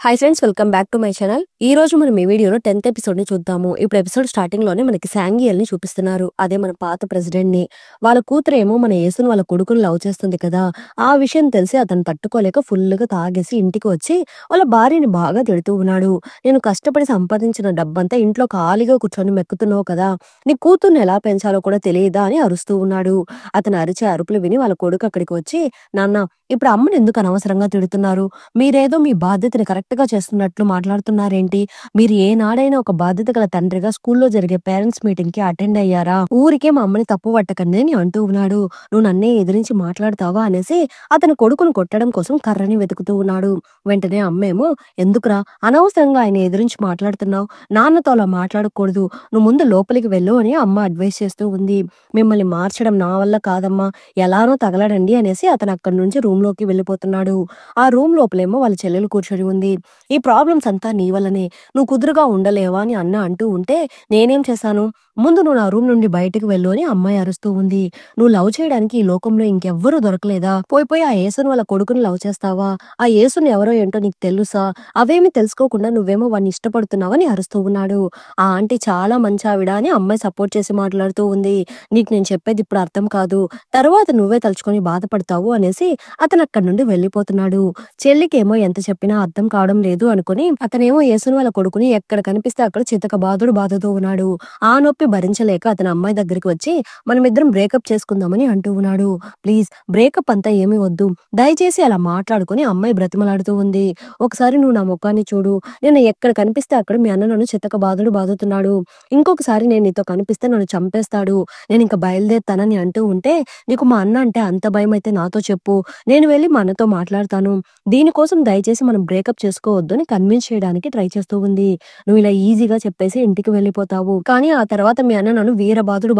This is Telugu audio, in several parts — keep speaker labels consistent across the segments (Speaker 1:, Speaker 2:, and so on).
Speaker 1: Hi friends, welcome back to my channel. ఈ రోజు మనం ఈ వీడియోలో 10th ఎపిసోడ్ ని చూద్దాము. ఇప్పుడు ఎపిసోడ్ స్టార్టింగ్ లోనే మనకి శాంగియల్ ని చూపిస్తున్నారు. అదే మన పాత ప్రెసిడెంట్ ని. వాళ్ళ కూతురేమో మన యేసుని వాళ్ళ కొడుకుని లవ్ చేస్తుంది కదా. ఆ విషయం తెలిసి అతను తట్టుకోలేక ఫుల్ గా తాగేసి ఇంటికి వచ్చి వాళ్ళ భార్యని బాగా తిడుతూ ఉన్నాడు. నేను కష్టపడి సంపాదించిన డబ్బంతా ఇంట్లో ఖాళీగా కూర్చొని మెక్కుతున్నావు కదా, నీ కూతుర్ని ఎలా పెంచాలో కూడా తెలియదా అని అరుస్తూ ఉన్నాడు. అతను అరిచే అరుపులు విని వాళ్ళ కొడుకు అక్కడికి వచ్చి, నాన్న ఇప్పుడు అమ్మని ఎందుకు అనవసరంగా తిడుతున్నారు, మీరేదో మీ బాధ్యతని కరెక్ట్ గా చేస్తున్నట్లు మాట్లాడుతున్నారేంటి, మీరు ఏనాడైనా ఒక బాధ్యత గల తండ్రిగా స్కూల్లో జరిగే పేరెంట్స్ మీటింగ్ కి అటెండ్ అయ్యారా, ఊరికే మా అమ్మని తప్పు పట్టకండి అని అంటూ ఉన్నాడు. నువ్వు నన్నే ఎదిరించి మాట్లాడతావా అనేసి అతని కొడుకును కొట్టడం కోసం కర్రని వెతుకుతూ ఉన్నాడు. వెంటనే అమ్మేమో, ఎందుకురా అనవసరంగా ఆయన ఎదిరించి మాట్లాడుతున్నావు, నాన్నతో అలా మాట్లాడకూడదు, నువ్వు ముందు లోపలికి వెళ్ళు అని అమ్మ అడ్వైస్ చేస్తూ ఉంది. మిమ్మల్ని మార్చడం నా వల్ల కాదమ్మా, ఎలానో తగలడండి అనేసి అతను అక్కడి నుంచి రూమ్ లోకి వెళ్ళిపోతున్నాడు. ఆ రూమ్ లోపలేమో వాళ్ళ చెల్లెలు కూర్చొని ఉంది. ఈ ప్రాబ్లమ్స్ అంతా నీ వల్లనే, నువ్వు కుదురుగా ఉండలేవా అని అన్న అంటూ ఉంటే, నేనేం చేశాను, ముందు నువ్వు నా రూమ్ నుండి బయటకు వెళ్ళు అని అమ్మాయి అరుస్తూ ఉంది. నువ్వు లవ్ చేయడానికి ఈ లోకంలో ఇంకెవ్వరూ దొరకలేదా, పోయి ఆ యేసుని వాళ్ళ కొడుకుని లవ్ చేస్తావా, ఆ యేసుని ఎవరో ఏంటో నీకు తెలుసా, అవేమి తెలుసుకోకుండా నువ్వేమో వాడిని ఇష్టపడుతున్నావని అరుస్తూ ఉన్నాడు. ఆ ఆంటీ చాలా మంచి ఆవిడ అని అమ్మాయి సపోర్ట్ చేసి మాట్లాడుతూ ఉంది. నీకు నేను చెప్పేది ఇప్పుడు అర్థం కాదు, తర్వాత నువ్వే తలుచుకొని బాధపడతావు అనేసి అతను అక్కడి నుండి వెళ్ళిపోతున్నాడు. చెల్లికేమో ఎంత చెప్పినా అర్థం కావడం లేదు అనుకుని అతనేమో యేసుని వాళ్ళ కొడుకుని ఎక్కడ కనిపిస్తే అక్కడ చితక బాదుతూ ఉన్నాడు. ఆ నొప్పి భరించలేక అతని అమ్మాయి దగ్గరికి వచ్చి, మనమిద్దరం బ్రేకప్ చేసుకుందామని అంటూ ఉన్నాడు. ప్లీజ్ బ్రేకప్ అంతా ఏమీ వద్దు, దయచేసి అలా మాట్లాడుకుని అమ్మాయి బ్రతిమలాడుతూ ఉంది. ఒకసారి నువ్వు నా ముఖాన్ని చూడు, నేను ఎక్కడ కనిపిస్తే అక్కడ మీ అన్న నన్ను చితక బాదుతున్నాడు, ఇంకొకసారి నేను నీతో కనిపిస్తే నన్ను చంపేస్తాడు, నేను ఇంకా బయలుదేరుతానని అంటూ ఉంటే, నీకు మా అన్న అంటే అంత భయం అయితే నాతో చెప్పు, నేను వెళ్ళి మా అన్నతో మాట్లాడతాను, దీనికోసం దయచేసి మనం బ్రేకప్ చేసుకోవద్దు అని కన్విన్స్ చేయడానికి ట్రై చేస్తూ ఉంది. నువ్వు ఇలా ఈజీగా చెప్పేసి ఇంటికి వెళ్ళిపోతావు, కానీ ఆ తర్వాత మీ అన్న నన్ను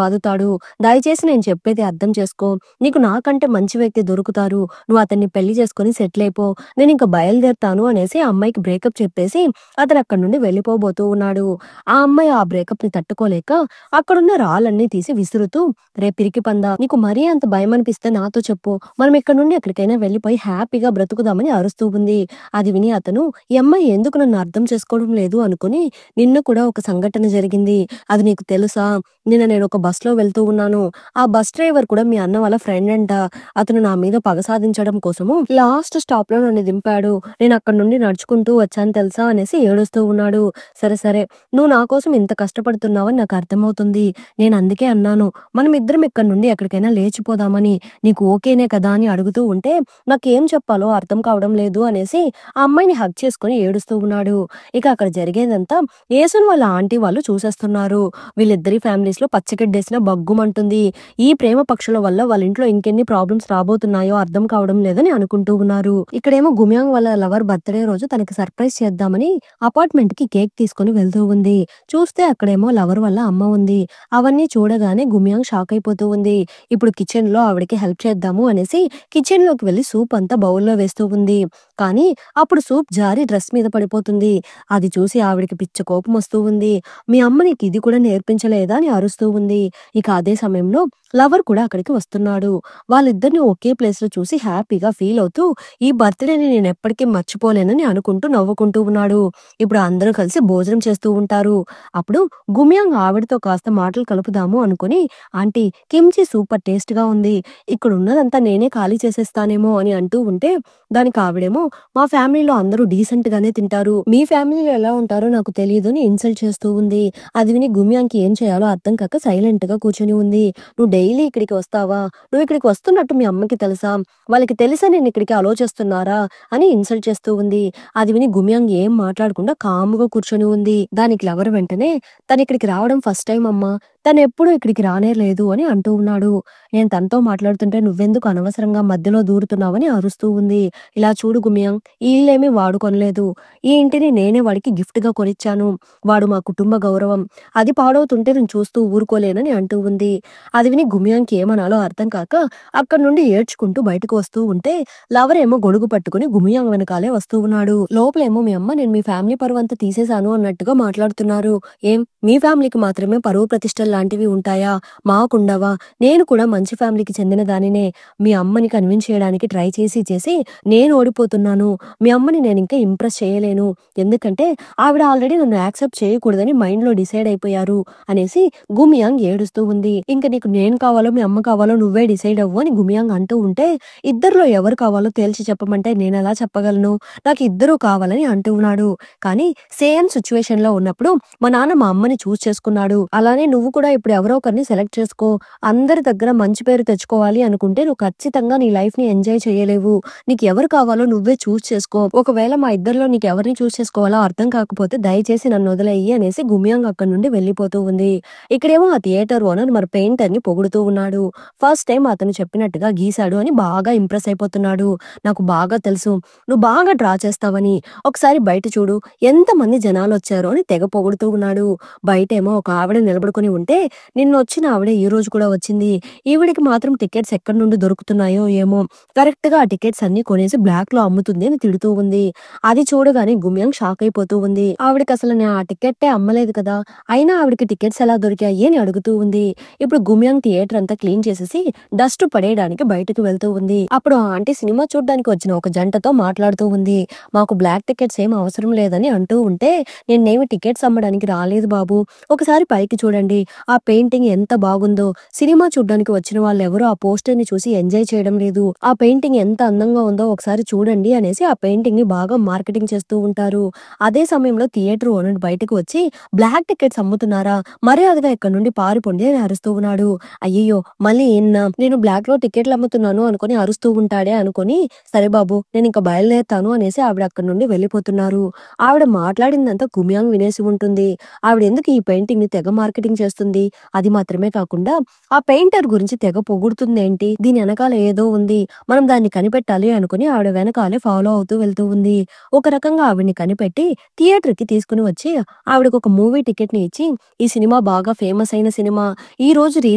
Speaker 1: బాదుతాడు, దయచేసి నేను చెప్పేది అర్థం చేసుకో, నీకు నాకంటే మంచి వ్యక్తి దొరుకుతారు, నువ్వు అతన్ని పెళ్లి చేసుకుని సెటిల్ అయిపో, నేను ఇంకా బయలుదేరుతాను అనేసి ఆ అమ్మాయికి బ్రేకప్ చెప్పేసి అతను అక్కడి నుండి వెళ్ళిపోబోతూ ఉన్నాడు. ఆ అమ్మాయి ఆ బ్రేకప్ ని తట్టుకోలేక అక్కడున్న రాళ్ళన్నీ తీసి విసురుతూ, రే పిరికి పందా, నీకు మరీ అంత భయం అనిపిస్తే నాతో చెప్పు, మనం ఇక్కడ నుండి ఎక్కడికైనా వెళ్ళిపోయి హ్యాపీగా బ్రతుకుదామని అరుస్తూ ఉంది. అది విని అతను, ఈ అమ్మాయి ఎందుకు నన్ను అర్థం చేసుకోవడం లేదు అనుకుని, నిన్న కూడా ఒక సంఘటన జరిగింది, అది నీకు తెలుసా, నిన్న నేను ఒక బస్ లో వెళ్తూ ఉన్నాను, ఆ బస్ డ్రైవర్ కూడా మీ అన్న వాళ్ళ ఫ్రెండ్ అంట, అతను నా మీద పగ సాధించడం కోసము లాస్ట్ స్టాప్ లో నన్ను దింపాడు, నేను అక్కడ నుండి నడుచుకుంటూ వచ్చాను తెలుసా అనేసి ఏడుస్తూ ఉన్నాడు. సరే సరే, నువ్వు నా కోసం ఇంత కష్టపడుతున్నావని నాకు అర్థమవుతుంది, నేను అందుకే అన్నాను మనం ఇద్దరం ఇక్కడ నుండి ఎక్కడికైనా లేచిపోదామని, నీకు ఓకేనే కదా అని అడుగుతూ ఉంటే, నాకేం చెప్పాలో అర్థం కావడం లేదు అనేసి ఆ అమ్మాయిని హగ్ చేసుకుని ఏడుస్తూ ఉన్నాడు. ఇక అక్కడ జరిగేదంతా యేసుని వాళ్ళ ఆంటీ వాళ్ళు చూసేస్తున్నారు. వీళ్ళిద్దరి ఫ్యామిలీస్ లో పచ్చగడ్డేసిన బగ్గుమంటుంది. ఈ ప్రేమ పక్షుల వల్ల వాళ్ళ ఇంట్లో ఇంకెన్ని ప్రాబ్లమ్స్ రాబోతున్నాయో అర్థం కావడం లేదని అనుకుంటూ ఉన్నారు. ఇక్కడేమో గుమ్యాంగ్ వాళ్ళ లవర్ బర్త్డే రోజు తనకి సర్ప్రైజ్ చేద్దామని అపార్ట్మెంట్ కి కేక్ తీసుకుని వెళ్తూ ఉంది. చూస్తే అక్కడేమో లవర్ వల్ల అమ్మ ఉంది. అవన్నీ చూడగానే గుమ్యాంగ్ షాక్ అయిపోతూ ఉంది. ఇప్పుడు కిచెన్ లో ఆవిడకి హెల్ప్ చేద్దాము అనేసి కిచెన్ లోకి వెళ్లి సూప్ అంతా బౌల్లో వేస్తూ ఉంది. కానీ అప్పుడు సూప్ జారి డ్రెస్ మీద పడిపోతుంది. అది చూసి ఆవిడకి పిచ్చ కోపం వస్తూ ఉంది. మీ అమ్మ నీకు ఇది కూడా నేర్పించలేదా అని అరుస్తూ ఉంది. ఇక అదే సమయంలో లవర్ కూడా అక్కడికి వస్తున్నాడు. వాళ్ళిద్దరిని ఒకే ప్లేస్ లో చూసి హ్యాపీగా ఫీల్ అవుతూ, ఈ బర్త్డేని నేను ఎప్పటికీ మర్చిపోలేనని అనుకుంటూ నవ్వుకుంటూ ఉన్నాడు. ఇప్పుడు అందరూ కలిసి భోజనం చేస్తూ ఉంటారు. అప్పుడు గుమియాంగ్ ఆవిడతో కాస్త మాటలు కలుపుదాము అనుకుని, ఆంటీ కిమ్చి సూపర్ టేస్ట్ గా ఉంది, ఇక్కడ ఉన్నదంతా నేనే ఖాళీ చేసేస్తానేమో అని అంటూ ఉంటే, దానికి ఆవిడేమో, మా ఫ్యామిలీలో అందరూ డీసెంట్ గానే తింటారు, మీ ఫ్యామిలీలో ఎలా ఉంటారో నాకు తెలియదు అని ఇన్సల్ట్ చేస్తూ ఉంది. అది విని గుమియాంగ్కి ఏం చేయాలో అర్థం కాక సైలెంట్ గా కూర్చొని ఉంది. నువ్వు డైలీ ఇక్కడికి వస్తావా, నువ్వు ఇక్కడికి వస్తున్నట్టు మీ అమ్మకి తెలుసా, వాళ్ళకి తెలుసా నేను ఇక్కడికి అలో చేస్తున్నారా అని ఇన్సల్ట్ చేస్తూ ఉంది. అది విని గుమియాంగ్ ఏం మాట్లాడకుండా కాముగా కూర్చొని ఉంది. దానికి లవర్ వెంటనే, తను ఇక్కడికి రావడం ఫస్ట్ టైం అమ్మా, తనెప్పుడూ ఇక్కడికి రానే లేదు అని అంటూ ఉన్నాడు. నేను తనతో మాట్లాడుతుంటే నువ్వెందుకు అనవసరంగా మధ్యలో దూరుతున్నావని అరుస్తూ ఉంది. ఇలా చూడు గుమియం, ఈ ఇల్లేమి వాడు కొనలేదు. ఈ ఇంటిని నేనే వాడికి గిఫ్ట్‌గా కొనిచ్చాను. వాడు మా కుటుంబ గౌరవం. అది పాడవుతుంటే నేను చూస్తూ ఊరుకోలేనని అంటూ ఉంది. అది విని గుమియంకి ఏమనాలో అర్థం కాక అక్కడి నుండి ఏడ్చుకుంటూ బయటకు వస్తూ ఉంటే లవర్ ఏమో గొడుగు పట్టుకుని గుమియం వెనకాలే వస్తూ ఉన్నాడు. లోపలేమో మీ అమ్మ నేను మీ ఫ్యామిలీ పరువంతా తీసేశాను అన్నట్టుగా మాట్లాడుతున్నారు. ఏం మీ ఫ్యామిలీకి మాత్రమే పరువు ప్రతిష్టలు లాంటివి ఉంటాయా? మాకుండవా? నేను కూడా మంచి ఫ్యామిలీకి చెందిన దానినే. మీ అమ్మని కన్విన్స్ చేయడానికి ట్రై చేసి చేసి నేను ఓడిపోతున్నాను. మీ అమ్మని నేనింకా ఇంప్రెస్ చేయలేను. ఎందుకంటే ఆవిడ ఆల్రెడీ నన్ను యాక్సెప్ట్ చేయకూడదని మైండ్‌లో డిసైడ్ అయిపోయారు అనేసి గుమియాంగ్ ఏడుస్తూ ఉంది. ఇంక నీకు నేను కావాలో, మీ అమ్మ కావాలో నువ్వే డిసైడ్ అవ్వు అని గుమియాంగ్ అంటూ ఉంటే, ఇద్దరిలో ఎవరు కావాలో తేల్చి చెప్పమంటే నేనెలా చెప్పగలను? నాకు ఇద్దరూ కావాలని అంటూ ఉన్నాడు. కానీ సేమ్ సిట్యుయేషన్‌లో ఉన్నప్పుడు మా నాన్న మా అమ్మని చూజ్ చేసుకున్నాడు. అలానే నువ్వు కూడా ఇప్పుడు ఎవరో ఒకరిని సెలెక్ట్ చేసుకో. అందరి దగ్గర మంచి పేరు తెచ్చుకోవాలి అనుకుంటే నువ్వు ఖచ్చితంగా నీ లైఫ్‌ని ఎంజాయ్ చేయలేవు. నీకు ఎవరు కావాలో నువ్వే చూజ్ చేసుకో. ఒకవేళ మా ఇద్దరిలో నీకు ఎవరిని చూజ్ చేసుకోవాలో అర్థం కాకపోతే దయచేసి నన్ను వదిలేయి అనేసి గుమియాంగ్ అక్కడి నుండి వెళ్ళిపోతూ ఉంది. ఇక్కడేమో ఆ థియేటర్ ఓనర్ మరి పెయింటర్‌ని పొగుడుతూ ఉన్నాడు. ఫస్ట్ టైమ్ అతను చెప్పినట్టుగా గీసాడు అని బాగా ఇంప్రెస్ అయిపోతున్నాడు. నాకు బాగా తెలుసు నువ్వు బాగా డ్రా చేస్తావని. ఒకసారి బయట చూడు ఎంతమంది జనాలొచ్చారో అని తెగ పొగుడుతూ ఉన్నాడు. బయటేమో ఒక ఆవిడ నిలబడుకొని ఉంటే నిన్నొచ్చిన ఆవిడ ఈ రోజు కూడా వచ్చింది. ఈవిడకి మాత్రం టికెట్స్ ఎక్కడి నుండి దొరుకుతున్నాయో ఏమో! కరెక్ట్‌గా ఆ టికెట్స్ అన్నీ కొనేసి బ్లాక్‌లో అమ్ముతుంది అని తిడుతూ ఉంది. అది చూడగానే గుమ్యం షాక్ అయిపోతూ ఉంది. ఆవిడకసలు నేను ఆ టికెట్టే అమ్మలేదు కదా! అయినా ఆవిడకి టికెట్స్ ఎలా దొరికాయి అని అడుగుతూ ఉంది. ఇప్పుడు గుమ్యం థియేటర్ అంతా క్లీన్ చేసేసి డస్ట్ పడేయడానికి బయటకు వెళ్తూ ఉంది. అప్పుడు ఆ ఆంటీ సినిమా చూడ్డానికి వచ్చిన ఒక జంటతో మాట్లాడుతూ ఉంది. మాకు బ్లాక్ టికెట్స్ ఏం అవసరం లేదని అంటూ ఉంటే, నేనేమి టికెట్స్ అమ్మడానికి రాలేదు బాబు. ఒకసారి పైకి చూడండి. ఆ పెయింటింగ్ ఎంత బాగుందో. సినిమా చూడ్డానికి వచ్చిన వాళ్ళెవరూ ఆ పోస్టర్‌ని చూసి ఎంజాయ్ చేయడం లేదు. ఆ పెయింటింగ్ ఎంత అందంగా ఉందో ఒకసారి చూడండి అనేసి ఆ పెయింటింగ్‌ని బాగా మార్కెటింగ్ చేస్తూ ఉంటారు. అదే సమయంలో థియేటర్ ఓనర్ బయటకు వచ్చి బ్లాక్ టికెట్స్ అమ్ముతున్నారా? మర్యాదగా ఇక్కడి నుండి పారిపోండి అని అరుస్తూ ఉన్నాడు. అయ్యయ్యో! మళ్ళీ ఈయన్నా నేను బ్లాక్‌లో టికెట్లు అమ్ముతున్నాను అనుకోని అరుస్తూ ఉంటాడే అనుకోని, సరే బాబు నేనింక బయలుదేరుతాను అనేసి ఆవిడ అక్కడి నుండి వెళ్ళిపోతున్నారు. ఆవిడ మాట్లాడిందంతా గుమియాంగ్ వినేసి ఉంటుంది. ఆవిడెందుకు ఈ పెయింటింగ్‌ని తెగ మార్కెటింగ్ చేస్తుంది? అది మాత్రమే కాకుండా ఆ పెయింటర్ గురించి తెగ పొగుడుతుందేంటి? దీని ఎనకాల ఏదో ఉంది. మనం దాన్ని కనిపెట్టాలి అనుకుని ఆవిడ వెనకాలే ఫాలో అవుతూ వెళ్తూ ఉంది. ఒక రకంగా ఆవిడని కనిపెట్టి థియేటర్‌కి తీసుకొని వచ్చి ఆవిడకొక మూవీ టికెట్‌ని ఇచ్చి, "ఈ సినిమా బాగా ఫేమస్ అయిన సినిమా. ఈరోజు రీ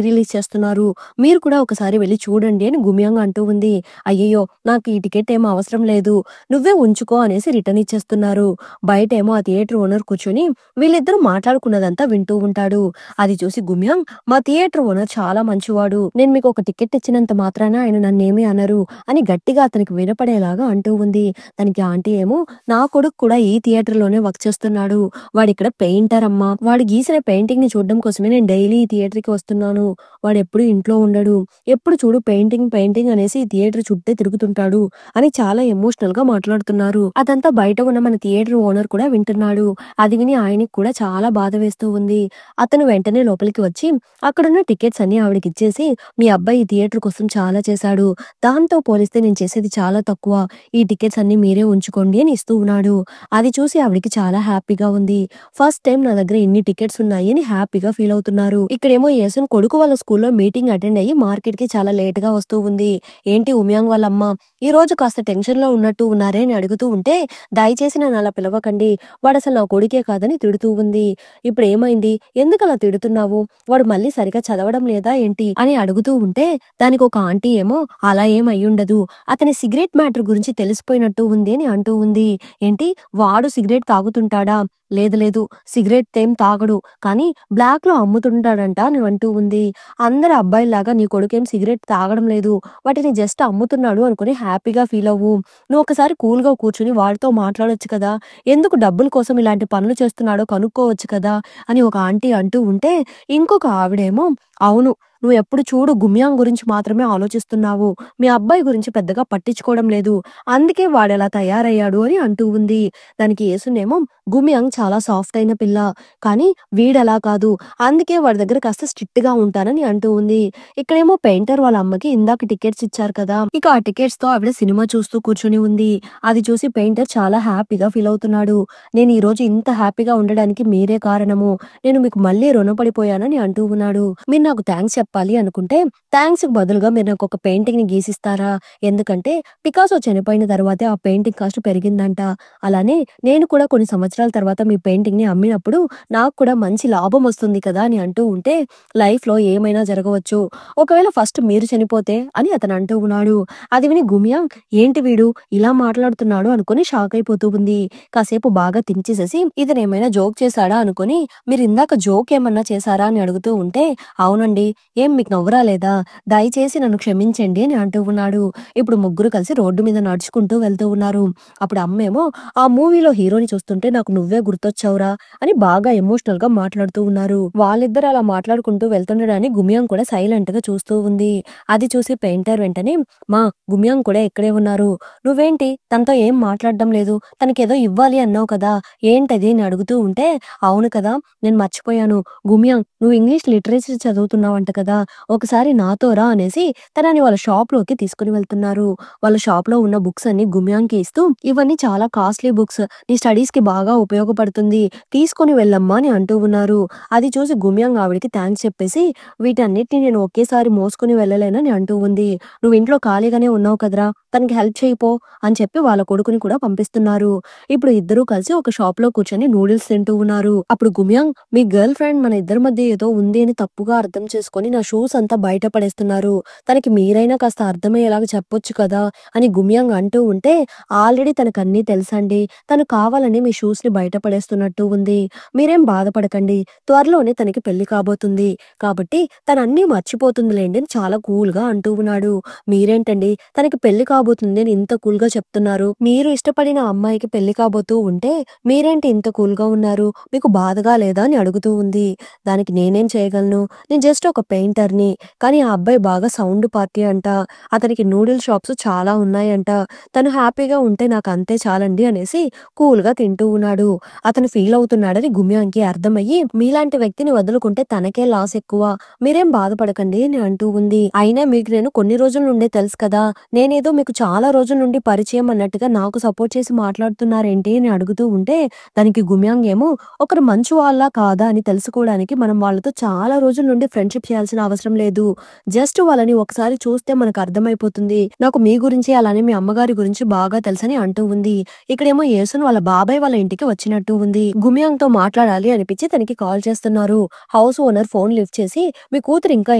Speaker 1: రిలీజ్ చేస్తున్నారు. మీరు కూడా ఒకసారి వెళ్లి చూడండి" అని గుమియాంగ్ అంటూ ఉంది. అయ్యయ్యో! నాకు ఈ టికెట్ ఏమి అవసరం లేదు. నువ్వే ఉంచుకో అనేసి రిటర్న్ ఇచ్చేస్తున్నారు. బయటేమో ఆ థియేటర్ ఓనర్ కూర్చొని వీళ్ళిద్దరూ మాట్లాడుకున్నదంతా వింటూ ఉంటాడు. అది చూసి గుమ్యాంగ్ మా థియేటర్ ఓనర్ చాలా మంచివాడు. నేను మీకు ఒక టికెట్ ఇచ్చినంత మాత్రాన ఆయన నన్నేమీ అనరు అని గట్టిగా అతనికి వినపడేలాగా అంటూ ఉంది. దానికి ఆంటీ ఏమో నా కొడుకు కూడా ఈ థియేటర్‌లోనే వర్క్ చేస్తున్నాడు. వాడిక్కడ పెయింటర్ అమ్మా. వాడు గీసిన పెయింటింగ్‌ని చూడడం కోసమే నేను డైలీ ఈ థియేటర్‌కి వస్తున్నాను. వాడెప్పుడు ఇంట్లో ఉండడు. ఎప్పుడు చూడు పెయింటింగ్, పెయింటింగ్ అనేసి ఈ థియేటర్ చుట్టే తిరుగుతుంటాడు అని చాలా ఎమోషనల్‌గా మాట్లాడుతున్నారు. అదంతా బయట ఉన్న మన థియేటర్ ఓనర్ కూడా వింటున్నాడు. అది విని ఆయనకి కూడా చాలా బాధ వేస్తూ ఉంది. అతను వెంటనే లోపలికి వచ్చి అక్కడున్న టికెట్స్ అన్నీ ఆవిడకిచ్చేసి, "మీ అబ్బాయి ఈ థియేటర్ కోసం చాలా చేశాడు. దాంతో పోలిస్తే నేను చేసేది చాలా తక్కువ. ఈ టికెట్స్ అన్నీ మీరే ఉంచుకోండి" అని ఇస్తూ ఉన్నాడు. అది చూసి ఆవిడకి చాలా హ్యాపీగా ఉంది. ఫస్ట్ టైమ్ నా దగ్గర ఇన్ని టికెట్స్ ఉన్నాయి అని హ్యాపీగా ఫీల్ అవుతున్నారు. ఇక్కడేమో యేసన్ కొడుకు వాళ్ళ స్కూల్‌లో మీటింగ్ అటెండ్ అయ్యి మార్కెట్‌కి చాలా లేట్‌గా వస్తూ ఉంది. ఏంటి ఉమియాంగ్ వాళ్ళ అమ్మ ఈ రోజు కాస్త టెన్షన్‌లో ఉన్నట్టు ఉన్నారే అని అడుగుతూ ఉంటే, దయచేసి నన్ను అలా పిలవకండి. వాడసలు నా కొడుకే కాదని తిడుతూ ఉంది. ఇప్పుడేమైంది? ఎందుకలా తిడుతున్నావు? వాడు మళ్ళీ సరిగ్గా చదవడం లేదా ఏంటి? అని అడుగుతూ ఉంటే, దానికొక ఆంటీ ఏమో అలా ఏం అయ్యుండదు. అతని సిగరెట్ మ్యాటర్ గురించి తెలిసిపోయినట్టు ఉంది అని అంటూ ఉంది. ఏంటి? వాడు సిగరెట్ తాగుతుంటాడా? లేదు లేదు. సిగరెట్ ఏం తాగడు. కానీ బ్లాక్‌లో అమ్ముతుంటాడంట అని అంటూ ఉంది. అందరు అబ్బాయిల్లాగా నీ కొడుకేం సిగరెట్ తాగడం లేదు. వాటిని జస్ట్ అమ్ముతున్నాడు అనుకుని హ్యాపీగా ఫీల్ అవ్వు. నువ్వొకసారి కూల్‌గా కూర్చొని వాడితో మాట్లాడొచ్చు కదా! ఎందుకు డబ్బుల కోసం ఇలాంటి పనులు చేస్తున్నాడో కనుక్కోవచ్చు కదా! అని ఒక ఆంటీ అంటూ ఉంటే, ఇంకొక ఆవిడేమో అవును. నువ్వెప్పుడు చూడు గుమ్యాం గురించి మాత్రమే ఆలోచిస్తున్నావు. మీ అబ్బాయి గురించి పెద్దగా పట్టించుకోవడం లేదు. అందుకే వాడలా తయారయ్యాడు అని అంటూ ఉంది. దానికి యేసునేమో గుమియాంగ్ చాలా సాఫ్ట్ అయిన పిల్ల. కానీ వీడలా కాదు. అందుకే వాడి దగ్గర కాస్త స్ట్రిక్ట్‌గా ఉంటానని అంటూ ఉంది. ఇక్కడేమో పెయింటర్ వాళ్ళ అమ్మకి ఇందాక టికెట్స్ ఇచ్చారు కదా! ఇక ఆ టికెట్స్‌తో ఆవిడ సినిమా చూస్తూ కూర్చొని ఉంది. అది చూసి పెయింటర్ చాలా హ్యాపీగా ఫీల్ అవుతున్నాడు. నేను ఈరోజు ఇంత హ్యాపీగా ఉండడానికి మీరే కారణము. నేను మీకు మళ్ళీ రుణపడిపోయానని అంటూ ఉన్నాడు. మీరు నాకు థాంక్స్ చెప్పాలి అనుకుంటే థాంక్స్‌కి బదులుగా మీరు నాకొక పెయింటింగ్‌ని గీసిస్తారా? ఎందుకంటే పికాసో చనిపోయిన తర్వాతే ఆ పెయింటింగ్ కాస్ట్ పెరిగిందంట. అలానే నేను కూడా కొన్ని సంవత్సరాల తర్వాత మీ పెయింటింగ్‌ని అమ్మినప్పుడు నాకు కూడా మంచి లాభం వస్తుంది కదా! అని అంటూ ఉంటే లైఫ్‌లో ఏమైనా జరగవచ్చు. ఒకవేళ ఫస్ట్ మీరు చనిపోతే అని అతను అంటూ ఉన్నాడు. అది విని గుమియాంగ్ ఏంటి వీడు ఇలా మాట్లాడుతున్నాడు అనుకుని షాక్ అయిపోతూ ఉంది. కాసేపు బాగా థింక్ చేసేసి ఇతనేమైనా జోక్ చేశాడా అనుకుని మీరిందాక జోక్ ఏమన్నా చేశారా అని అడుగుతూ ఉంటే అవునండి. ఏం మీకు నవ్వు రాలేదా? దయచేసి నన్ను క్షమించండి అని అంటూ ఉన్నాడు. ఇప్పుడు ముగ్గురు కలిసి రోడ్డు మీద నడుచుకుంటూ వెళ్తూ ఉన్నారు. అప్పుడు అమ్మేమో ఆ మూవీలో హీరోని చూస్తుంటే నాకు నువ్వే గుర్తొచ్చావురా అని బాగా ఎమోషనల్‌గా మాట్లాడుతూ ఉన్నారు. వాళ్ళిద్దరూ అలా మాట్లాడుకుంటూ వెళ్తుండడాన్ని గుమియాంగ్ కూడా సైలెంట్‌గా చూస్తూ ఉంది. అది చూసి పెయింటర్ వెంటనే మా గుమియాంగ్ కూడా ఇక్కడే ఉన్నారు. నువ్వేంటి తనతో ఏం మాట్లాడడం లేదు. తనకేదో ఇవ్వాలి అన్నావు కదా! ఏంటది అని అడుగుతూ ఉంటే అవును కదా! నేను మర్చిపోయాను. గుమియాంగ్ నువ్వు ఇంగ్లీష్ లిటరేచర్ చదువుతున్నావంట కదా! ఒకసారి నాతో రా అనేసి తనని వాళ్ళ షాప్‌లోకి తీసుకొని వెళ్తున్నారు. వాళ్ళ షాప్‌లో ఉన్న బుక్స్ అన్ని గుమ్యాంకి ఇస్తూ ఇవన్నీ చాలా కాస్ట్‌లీ బుక్స్. నీ స్టడీస్‌కి బాగా ఉపయోగపడుతుంది. తీసుకొని వెళ్ళమ్మా అని అంటూ ఉన్నారు. అది చూసి గుమ్యాంగ్ ఆవిడకి థాంక్స్ చెప్పేసి వీటన్నిటిని నేను ఒకేసారి మోసుకొని వెళ్ళలేనని అంటూ ఉంది. నువ్వు ఇంట్లో ఖాళీగానే ఉన్నావు కదరా! తనకి హెల్ప్ చెయ్యి పో అని చెప్పి వాళ్ళ కొడుకుని కూడా పంపిస్తున్నారు. ఇప్పుడు ఇద్దరూ కలిసి ఒక షాప్‌లో కూర్చొని నూడిల్స్ తింటూ ఉన్నారు. అప్పుడు గుమ్యాంగ్ మీ గర్ల్ ఫ్రెండ్ మన ఇద్దరి మధ్య ఏదో ఉంది అని తప్పుగా అర్థం చేసుకొని నా షూస్ అంతా బయట పడేస్తున్నారు. తనకి మీరైనా కాస్త అర్థమయ్యేలాగా చెప్పొచ్చు కదా! అని గుమ్యాంగ్ అంటూ ఉంటే ఆల్రెడీ తనకన్నీ తెలుసండి. తను కావాలని మీ షూస్‌ని బయట పడేస్తున్నట్టు ఉంది. మీరేం బాధపడకండి. త్వరలోనే తనకి పెళ్లి కాబోతుంది. కాబట్టి తనన్నీ మర్చిపోతుందిలెండి అని చాలా కూల్‌గా అంటూ ఉన్నాడు. మీరేంటండి తనకి పెళ్లి కాబోతుంది అని ఇంత కూల్‌గా చెప్తున్నారు. మీరు ఇష్టపడిన అమ్మాయికి పెళ్లి కాబోతూ ఉంటే మీరేంటి ఇంత కూల్‌గా ఉన్నారు? మీకు బాధగా లేదా అని అడుగుతూ ఉంది. దానికి నేనేం చేయగలను? నేను జస్ట్ ఒక పెయింటర్‌ని. కానీ ఆ అబ్బాయి బాగా సౌండ్ పార్టీ అంట. అతనికి నూడిల్ షాప్స్ చాలా ఉన్నాయంట. తను హ్యాపీగా ఉంటే నాకు అంతే చాలండి అనేసి కూల్‌గా తింటూ ఉన్నాడు. అతను ఫీల్ అవుతున్నాడని గుమ్యాంకి అర్థమయ్యి మీలాంటి వ్యక్తిని వదులుకుంటే తనకే లాస్ ఎక్కువ. మీరేం బాధపడకండి అని అంటూ ఉంది. అయినా మీకు నేను కొన్ని రోజుల నుండే తెలుసు కదా! నేనేదో మీకు చాలా రోజుల నుండి పరిచయం అన్నట్టుగా నాకు సపోర్ట్ చేసి మాట్లాడుతున్నారేంటి అని అడుగుతూ ఉంటే దానికి గుమ్యాంగ్ ఏమో ఒకరు మంచి వాళ్ళా కాదా అని తెలుసుకోవడానికి మనం వాళ్ళతో చాలా రోజుల నుండి ఫ్రెండ్‌షిప్ చేయాల్సిన అవసరం లేదు. జస్ట్ వాళ్ళని ఒకసారి చూస్తే మనకు అర్థమైపోతుంది. నాకు మీ గురించి అలానే మీ అమ్మగారి గురించి బాగా తెలుసని అంటూ ఉంది. ఇక్కడేమో యేసున్ వాళ్ళ బాబాయ్ వాళ్ళ ఇంటికి వచ్చినట్టు ఉంది. గుమియాంగ్‌తో మాట్లాడాలి అనిపించి తనకి కాల్ చేస్తున్నారు. హౌస్ ఓనర్ ఫోన్ లిఫ్ట్ చేసి మీ కూతురు ఇంకా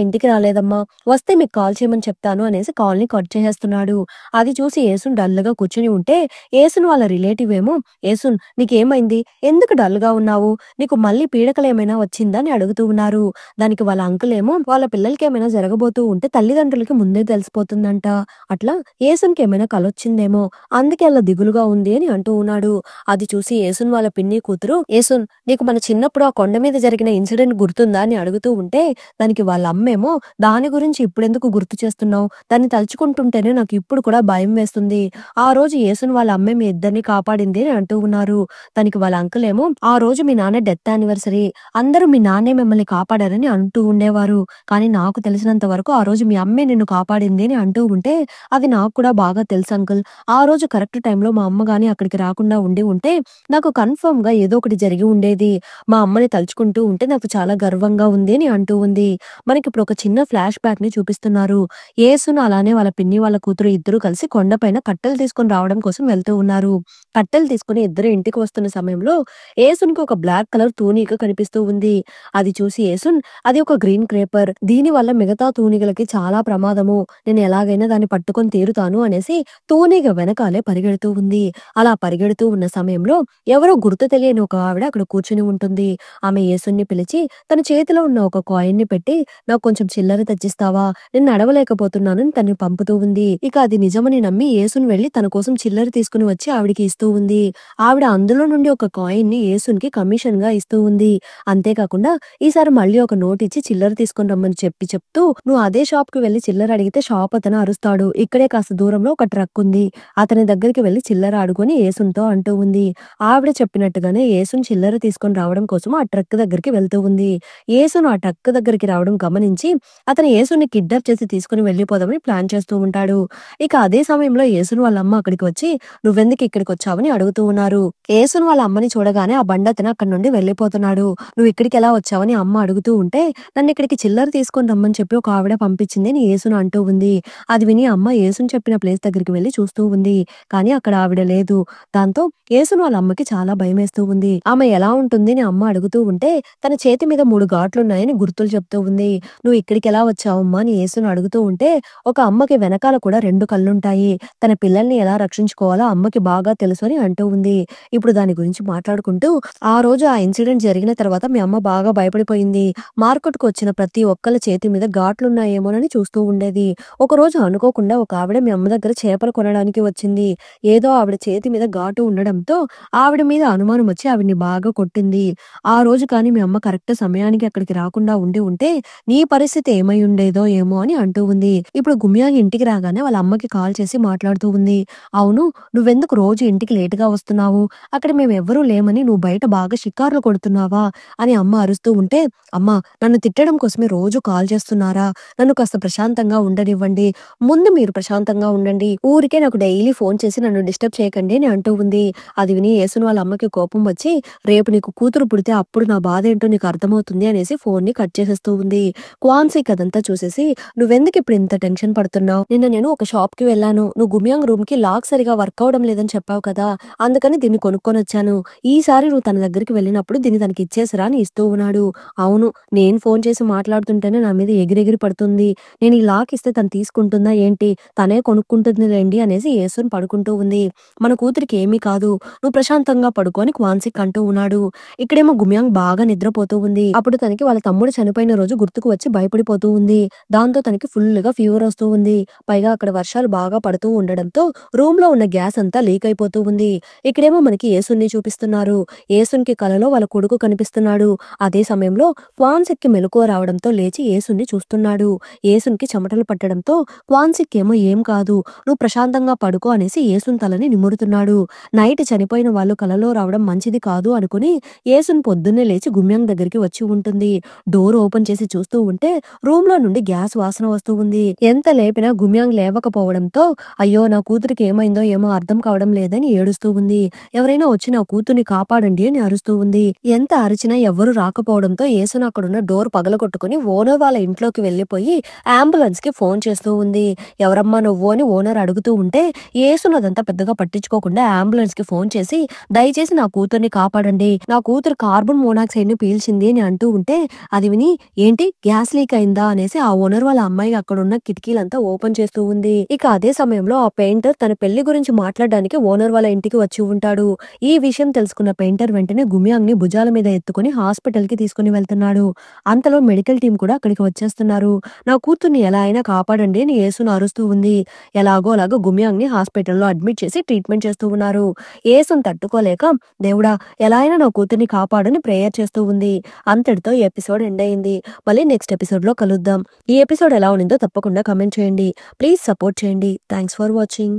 Speaker 1: ఇంటికి రాలేదమ్మా. వస్తే మీకు కాల్ చేయమని చెప్తాను అనేసి కాల్‌ని కట్ చేసేస్తున్నాడు. అది చూసి యేసున్ డల్‌గా కూర్చొని ఉంటే యేసున్ వాళ్ళ రిలేటివ్ ఏమో యేసున్ నీకేమైంది? ఎందుకు డల్‌గా ఉన్నావు? నీకు మళ్ళీ పీడకలేమైనా వచ్చిందా? అని అడుగుతూ ఉన్నారు. దానికి వాళ్ళ అంకుల్ ఏమో వాళ్ళ పిల్లలకేమైనా జరగబోతూ ఉంటే తల్లిదండ్రులకి ముందే తెలిసిపోతుందంట. అట్లా యేసున్‌కి ఏమైనా కలొచ్చిందేమో అందుకే అలా దిగులుగా ఉంది అని అంటూ ఉన్నాడు. అది చూసి యేసున్ వాళ్ళ పిన్ని కూతురు యేసున్ నీకు మన చిన్నప్పుడు ఆ కొండ మీద జరిగిన ఇన్సిడెంట్ గుర్తుందా? అని అడుగుతూ ఉంటే దానికి వాళ్ళ అమ్మేమో దాని గురించి ఇప్పుడెందుకు గుర్తు చేస్తున్నావు? దాన్ని తలుచుకుంటుంటేనే నాకు ఇప్పుడు కూడా భయం వేస్తుంది. ఆ రోజు యేసున్ వాళ్ళ అమ్మే మీ ఇద్దరిని కాపాడింది అని అంటూ ఉన్నారు. దానికి వాళ్ళ అంకుల్ ఏమో ఆ రోజు మీ నాన్న డెత్ యానివర్సరీ. అందరూ మీ నాన్నే మిమ్మల్ని కాపాడారని అంటూ ఉండేవారు. కానీ నాకు తెలిసినంత వరకు ఆ రోజు మీ అమ్మే నిన్ను కాపాడింది అని అంటూ ఉంటే అది నాకు కూడా బాగా తెలుసు అంకుల్. ఆ రోజు కరెక్ట్ టైంలో మా అమ్మ గాని అక్కడికి రాకుండా ఉండి ఉంటే నాకు కన్ఫర్మ్‌గా ఏదో ఒకటి జరిగి ఉండేది. మా అమ్మని తలుచుకుంటూ ఉంటే నాకు చాలా గర్వంగా ఉంది అని అంటూ ఉంది. మనకిప్పుడు ఒక చిన్న ఫ్లాష్ బ్యాక్‌ని చూపిస్తున్నారు. యేసును అలానే వాళ్ళ పిన్ని వాళ్ళ కూతురు ఇద్దరు కలిసి కొండపైన కట్టెలు తీసుకొని రావడం కోసం వెళ్తూ ఉన్నారు. కట్టెలు తీసుకొని ఇద్దరు ఇంటికి వస్తున్న సమయంలో యేసున్‌కి ఒక బ్లాక్ కలర్ తూనీగ కనిపిస్తూ ఉంది. అది చూసి యేసున్ అది ఒక గ్రీన్ క్రేపర్. దీనివల్ల మిగతా తూనీగలకి చాలా ప్రమాదము. నేను ఎలాగైనా దాన్ని పట్టుకొని తీరుతాను అనేసి తూనీగ వెనకాలే పరిగెడుతూ ఉంది. అలా పరిగెడుతూ ఉన్న సమయంలో ఎవరో గుర్తు తెలియని ఒక ఆవిడ అక్కడ కూర్చొని ఉంటుంది. ఆమె యేసున్ని పిలిచి తన చేతిలో ఉన్న ఒక కాయిన్‌ని పెట్టి నాకు కొంచెం చిల్లర తెచ్చిస్తావా? నేను నడవలేకపోతున్నాను అని తనని పంపుతూ ఉంది. ఇక అది నిజమని నమ్మి యేసున్ వెళ్లి తన కోసం చిల్లర తీసుకొని వచ్చి ఆవిడకి ఇస్తూ ఉంది. ఆవిడ అందులో నుండి ఒక కాయిన్‌ని యేసున్‌కి కమిషన్‌గా ఇస్తూ ఉంది. అంతేకాకుండా ఈసారి మళ్ళీ ఒక నోట్ ఇచ్చి చిల్లర తీసుకొని రమ్మని చెప్తూ నువ్వు అదే షాప్‌కి వెళ్లి చిల్లర అడిగితే షాప్ అతను అరుస్తాడు. ఇక్కడే కాస్త దూరంలో ఒక ట్రక్ ఉంది. అతని దగ్గరికి వెళ్లి చిల్లర అడుగు అని యేసున్‌తో అంటూ ఉంది. ఆ ఆవిడ చెప్పినట్టుగానే యేసుని చిల్లర తీసుకొని రావడం కోసం ఆ ట్రక్ దగ్గరికి వెళ్తూ ఉంది. యేసును ఆ ట్రక్ దగ్గరికి రావడం గమనించి అతను యేసుని కిడ్నాప్ చేసి తీసుకొని వెళ్ళిపోదామని ప్లాన్ చేస్తూ ఉంటాడు. ఇక అదే సమయంలో యేసుని వాళ్ళ అమ్మ అక్కడికి వచ్చి "నువ్వెందుకు ఇక్కడికొచ్చావని" అడుగుతూ ఉన్నారు. యేసుని వాళ్ళ అమ్మని చూడగానే ఆ బండతను అక్కడి నుండి వెళ్ళిపోతున్నాడు. "నువ్వు ఇక్కడికెలా వచ్చావని" అమ్మ అడుగుతూ ఉంటే, "నన్నిక్కడికి చిల్లర తీసుకొని రమ్మని చెప్పి ఒక ఆవిడ పంపించింది" అని యేసును అంటూ ఉంది. అది విని అమ్మ యేసుని చెప్పిన ప్లేస్ దగ్గరికి వెళ్లి చూస్తూ ఉంది. కానీ అక్కడ ఆవిడ లేదు. దాంతో యేసును వాళ్ళ అమ్మకి చాలా భయమేస్తూ ఉంది. ఆమె ఎలా ఉంటుంది అని అమ్మ అడుగుతూ ఉంటే, తన చేతి మీద 3 ఘాట్లున్నాయని గుర్తులు చెప్తూ ఉంది. "నువ్వు ఇక్కడికెలా వచ్చావమ్మా" అని యేసును అడుగుతూ ఉంటే, ఒక అమ్మకి వెనకాల కూడా 2 కళ్ళుంటాయి. తన పిల్లల్ని ఎలా రక్షించుకోవాలో అమ్మకి బాగా తెలుసు అని అంటూ ఉంది. ఇప్పుడు దాని గురించి మాట్లాడుకుంటూ, "ఆ రోజు ఆ ఇన్సిడెంట్ జరిగిన తర్వాత మీ అమ్మ బాగా భయపడిపోయింది. మార్కెట్‌కు వచ్చిన ప్రతి ఒక్కళ్ళ చేతి మీద ఘాట్లున్నాయేమోనని చూస్తూ ఉండేది. ఒకరోజు అనుకోకుండా ఒక ఆవిడ మీ అమ్మ దగ్గర చేపలు కొనడానికి వచ్చింది. ఏదో ఆవిడ చేతి మీద ఘాటు ఉండడంతో ఆవిడ మీద అనుమానం వచ్చి ఆవిడని బాగా కొట్టింది. ఆ రోజు కానీ మీ అమ్మ కరెక్ట్ సమయానికి అక్కడికి రాకుండా ఉండి ఉంటే నీ పరిస్థితి ఏమై ఉండేదో ఏమో" అని అంటూ ఉంది. ఇప్పుడు గుమ్యాగి ఇంటికి రాగానే వాళ్ళ అమ్మకి కాల్ చేసి మాట్లాడుతూ ఉంది. "అవును, నువ్వెందుకు రోజు ఇంటికి లేట్‌గా వస్తున్నావు? అక్కడ మేమెవ్వరూ లేమని నువ్వు బయట బాగా షికారులు కొడుతున్నావా?" అని అమ్మ అరుస్తూ ఉంటే, "అమ్మా, నన్ను తిట్టడం కోసమే రోజు కాల్ చేస్తున్నారా? నన్ను కాస్త ప్రశాంతంగా ఉండనివ్వండి. ముందు మీరు ప్రశాంతంగా ఉండండి. ఊరికే నాకు డైలీ ఫోన్ చేసి నన్ను డిస్టర్బ్ చేయకండి" అని అంటూ ఉంది. అది విని యేసుని వాళ్ళ అమ్మకి కోపం వచ్చి, "రేపు నీకు కూతురు పుడితే అప్పుడు నా బాధేంటో నీకు అర్థమవుతుంది" అనేసి ఫోన్‌ని కట్ చేసేస్తూ ఉంది. క్వాన్సీకి అదంతా చూసేసి, "నువ్వెందుకు ఇప్పుడు ఇంత టెన్షన్ పడుతున్నావు? నిన్న నేను ఒక షాప్‌కి వెళ్ళాను. నువ్వు గుమియాంగ్ రూమ్‌కి లాక్ సరిగ్గా వర్క్ అవ్వడం లేదని చెప్పావు కదా! అందుకని దీన్ని కొనుక్కొనొచ్చాను. ఈసారి నువ్వు తన దగ్గరికి వెళ్ళినప్పుడు దీన్ని తనకిచ్చేసిరా" అని ఇస్తూ ఉన్నాడు. "అవును, నేను ఫోన్ చేసి మాట్లాడుతుంటేనే నా మీద ఎగిరెగిరి పడుతుంది. నేను ఈ లాక్ ఇస్తే తను తీసుకుంటుందా ఏంటి? తనే కొనుక్కుంటుందిలెండి" అనేసి యేసుని పడుకుంటూ ఉంది. "మన కూతురికి ఏమీ కాదు. నువ్వు ప్రశాంతంగా పడుకో" అని క్వాన్సిక్ అంటూ ఉన్నాడు. ఇక్కడేమో గుమ్యాంగ్ బాగా నిద్రపోతూ ఉంది. అప్పుడు తనకి వాళ్ళ తమ్ముడు చనిపోయిన రోజు గుర్తుకు వచ్చి భయపడిపోతూ ఉంది. దాంతో తనకి ఫుల్‌గా ఫీవర్ వస్తూ ఉంది. పైగా అక్కడ వర్షాలు బాగా పడుతూ ఉండడంతో రూమ్‌లో ఉన్న గ్యాస్ అంతా లీక్ అయిపోతూ ఉంది. ఇక్కడేమో మనకి యేసుని చూపిస్తున్నారు. యేసునికి కలలో వాళ్ళ కొడుకు కనిపిస్తున్నాడు. అదే సమయంలో క్వాన్సిక్‌కి మెలకువ రావడంతో లేచి యేసుని చూస్తున్నాడు. యేసునికి చెమటలు పట్టడంతో క్వాన్సిక్ ఏమో "ఏం కాదు, నువ్వు ప్రశాంతంగా పడుకో" అనేసి యేసుని తలని నిమురుతున్నాడు. నైట్ చనిపోయిన వాళ్ళు కలలో రావడం మంచిది కాదు అనుకుని యేసుని పొద్దున్నే లేచి గుమ్యం దగ్గరికి వచ్చి ఉంటుంది. డోర్ ఓపెన్ చేసి చూస్తూ ఉంటే రూమ్‌లో నుండి గ్యాస్ వాసన వస్తూ ఉంది. ఎంత లేపినా గుమ్యాంగ్ లేవకపోవడంతో "అయ్యో, నా కూతురికి ఏమైందో ఏమో అర్థం కావడం లేదని" ఏడుస్తూ ఉంది. "ఎవరైనా వచ్చి నా కూతుర్ని కాపాడండి" అని అరుస్తూ ఉంది. ఎంత అరిచినా ఎవ్వరూ రాకపోవడంతో యేసును అక్కడున్న డోర్ పగలగొట్టుకుని ఓనర్ వాళ్ళ ఇంట్లోకి వెళ్ళిపోయి అంబులెన్స్‌కి ఫోన్ చేస్తూ ఉంది. "ఎవరమ్మా నువ్వు" అని ఓనర్ అడుగుతూ ఉంటే యేసును అదంతా పెద్దగా పట్టించుకోకుండా అంబులెన్స్‌కి ఫోన్ చేసి "దయచేసి నా కూతుర్ని కాపాడండి. నా కూతురు కార్బన్ మోనాక్సైడ్‌ని పీల్చింది" అని అంటూ ఉంటే అది విని "ఏంటి, గ్యాస్ లీక్ అయిందా?" అనేసి ఆ ఓనర్ వాళ్ళ అమ్మాయి అక్కడున్న కిటికీలంతా ఓపెన్ చేస్తూ ఉంది. ఇక అదే సమయంలో ఆ పెయింటర్ తన పెళ్లి గురించి మాట్లాడడానికి ఓనర్ వాళ్ళ ఇంటికి వచ్చి ఉంటాడు. ఈ విషయం తెలుసుకున్న పెయింటర్ వెంటనే గుమియాంగ్‌ని భుజాల మీద ఎత్తుకొని హాస్పిటల్‌కి తీసుకొని వెళ్తున్నాడు. అంతలో మెడికల్ టీమ్ కూడా అక్కడికి వచ్చేస్తున్నారు. "నా కూతుర్ని ఎలా అయినా కాపాడండి" అని యేసును అరుస్తూ ఉంది. ఎలాగో అలాగా గుమియాంగ్‌ని హాస్పిటల్‌లో అడ్మిట్ చేసి ట్రీట్మెంట్ చేస్తూ ఉన్నారు. యేసును తట్టుకోలేక "దేవుడా, ఎలా అయినా నా కూతుర్ని కాపాడని" ప్రేయర్ చేస్తూ ఉంది. అంతటితో ఈ ఎపిసోడ్ ఎండ్ అయింది. మళ్ళీ నెక్స్ట్ ఎపిసోడ్‌లో కలుద్దాం. ఈ ఎపిసోడ్ ఎలా ఉండిందో తప్పకుండా కామెంట్ చేయండి. ప్లీజ్ సపోర్ట్ చేయండి. Thanks for watching.